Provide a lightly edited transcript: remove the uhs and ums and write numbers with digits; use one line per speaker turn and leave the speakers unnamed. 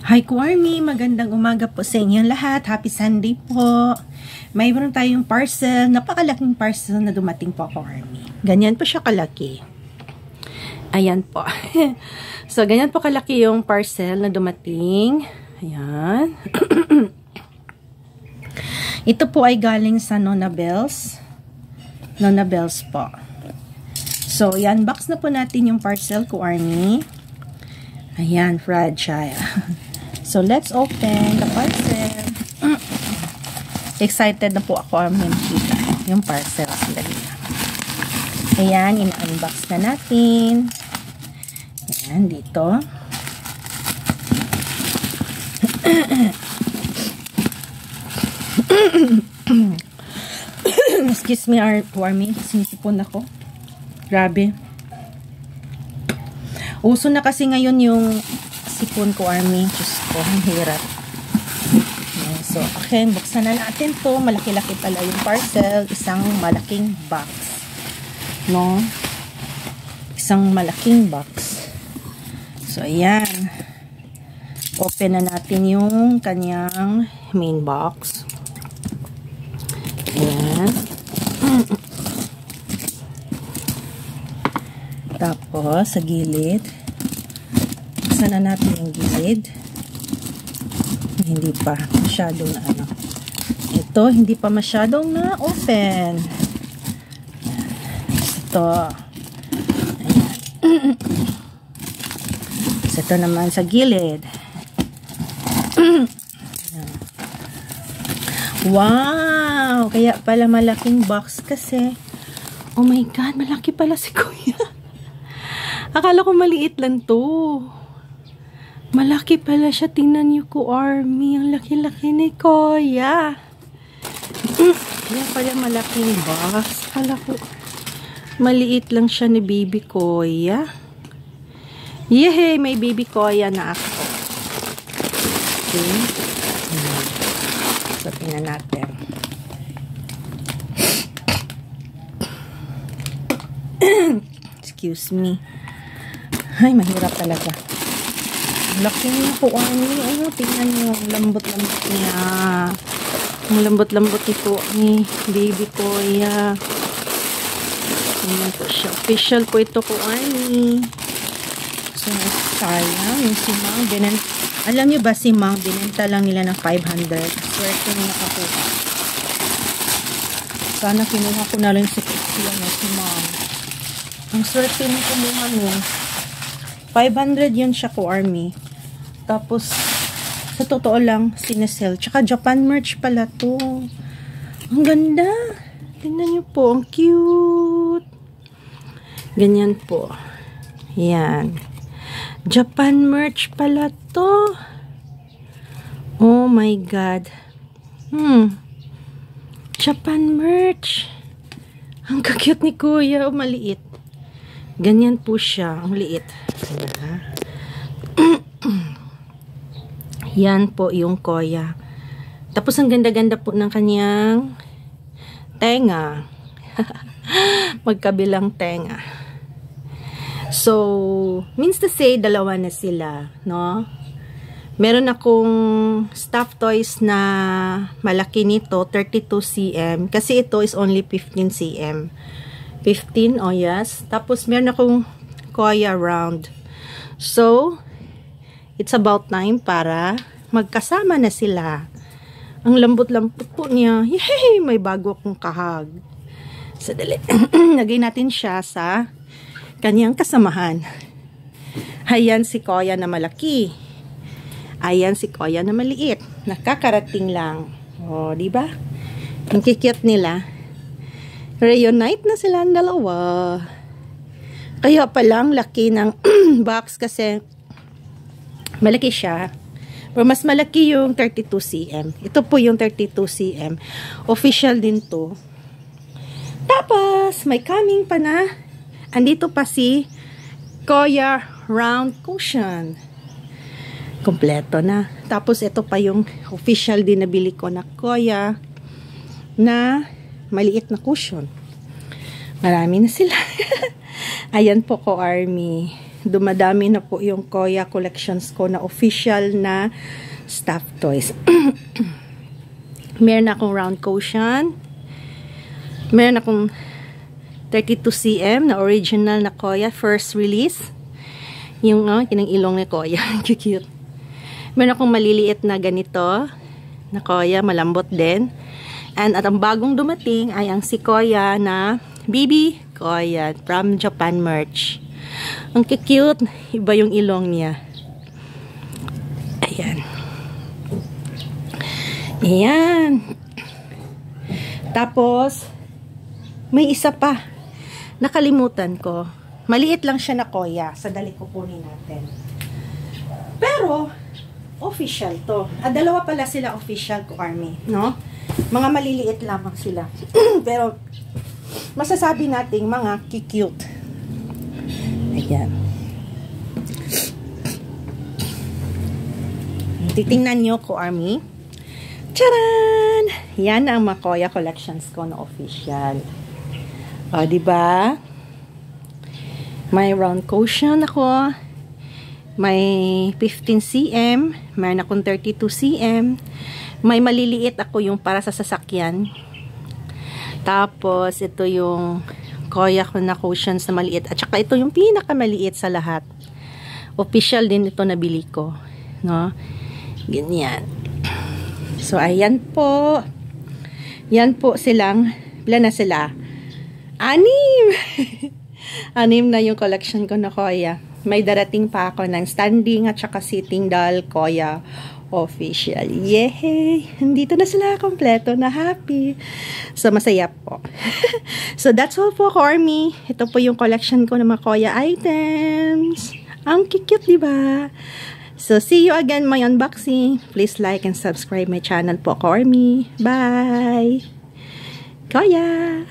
Hi Kuarmy, magandang umaga po sa inyong lahat. Happy Sunday po. Mayroon tayong parcel, napakalaking parcel na dumating po Kuarmy. Ganyan po siya kalaki. Ayan po. So, ganyan po kalaki yung parcel na dumating. Ayan. Ito po ay galing sa Nona Bells. Nona Bells po. So, yan, box na po natin yung parcel Kuarmy. Ayan, fragile. So, let's open the parcel. Excited na po ako makita yung parcel. Ayan, in-unbox na natin. Ayan, dito. Excuse me, Army. Sinisipon ako. Grabe. Uso na kasi ngayon yung sipon ko, Army. Diyos ko, ang hirap. So, okay, buksan na natin to. Malaki-laki pala yung parcel. Isang malaking box. No? Isang malaking box. So, ayan. Open na natin yung kanyang main box. Ayan. Tapos, sa gilid. Buksan na natin yung gilid. Hindi pa masyadong na ano. Ito, hindi pa masyadong na open. Ito. Ayan. Ito naman sa gilid. Wow! Kaya pala malaking box kasi. Oh my God, malaki pala si Kuya. Akala ko maliit lang to. Malaki pala siya. Tingnan niyo ko, Army. Ang laki-laki ni Kuya. Kaya pala malaking box. Akala ko maliit lang siya ni baby Kuya. Yehey! May baby Kuya na ako. Okay. So, tingnan natin. Excuse me. Ay, mahirap talaga. Laki niya po, Army. Ano, tingnan niyo. Lambot-lambot niya. Ang lambot-lambot ito, Army. Baby Kuya. Tingnan po siya. Official po ito po, Army. So, sayang. Yung si Mang, alam niyo ba si Mang, binenta lang nila ng 500. Swerte na nakakuha. Sana kinuha ko na rin si Mang. Ang swerte na kumuha nun. 500 yun siya ko, Army. Tapos, sa totoo lang, sinesell. Tsaka Japan merch pala to. Ang ganda. Tingnan nyo po. Ang cute. Ganyan po. Yan. Japan merch pala to. Oh my God. Japan merch. Ang cute ni Kuya. Oh, maliit. Ganyan po siya. Ang liit. Yan po yung Kuya. Tapos ang ganda-ganda po ng kanyang tenga. Magkabilang tenga. So, means to say, dalawa na sila, no? Meron akong stuffed toys na malaki nito, 32 cm. Kasi ito is only 15 cm. 15, oh yes. Tapos, meron akong Kuya round. So, it's about time para magkasama na sila. Ang lambot-lambot po niya. Yay! May bago akong kahag. Sadali. Lagay natin siya sa kanyang kasamahan. Ayan si Kuya na malaki. Ayan si Kuya na maliit. Nakakarating lang. O, diba? Ang kikit nila. Reunite na sila ang dalawa. Kaya palang laki ng box kasi malaki siya. Pero mas malaki yung 32 cm. Ito po yung 32 cm. Official din to. Tapos, may coming pa na. Andito pa si Kuya round cushion. Kompleto na. Tapos, ito pa yung official din na bili ko na Kuya na maliit na cushion. Marami na sila. Ayan po ko, Army. dumadami na po yung Koya collections ko na official na stuffed toys. Meron akong round cushion. Meron akong 32 cm na original na Koya first release. Yung kinang ilong ni Koya. Cute. Meron akong maliliit na ganito na Koya, malambot din. And at ang bagong dumating ay ang si Koya na Baby Koya from Japan merch. Ang cute, iba yung ilong niya. Ayan. Ayan. Tapos may isa pa. Nakalimutan ko. Maliit lang siya na Koya. Sadali kukunin natin. Pero official to. Dalawa pala sila official ko, Army, no? Mga maliliit lamang sila. Pero masasabi nating mga cute. Ayan. Titingnan nyo ko, Army. Charan! Yan ang mga Koya collections ko na official. O, diba? May round cushion ako. May 15 cm. Mayroon akong 32 cm. May maliliit ako yung para sa sasakyan. Tapos, ito yung Koya ko na cushions na maliit. At saka ito yung pinakamaliit sa lahat. Official din ito nabili ko. No? Ganyan. So, ayan po. Yan po silang, ilan na sila? 6! 6 na yung collection ko na Koya. May darating pa ako ng standing at saka sitting doll Koya official. Yay! Nandito na sila kompleto na happy. So, masaya po. So, that's all po, Army. Ito po yung collection ko ng mga Koya items. Ang cute, diba? So, see you again my unboxing. Please like and subscribe my channel po, Army. Bye! Koya!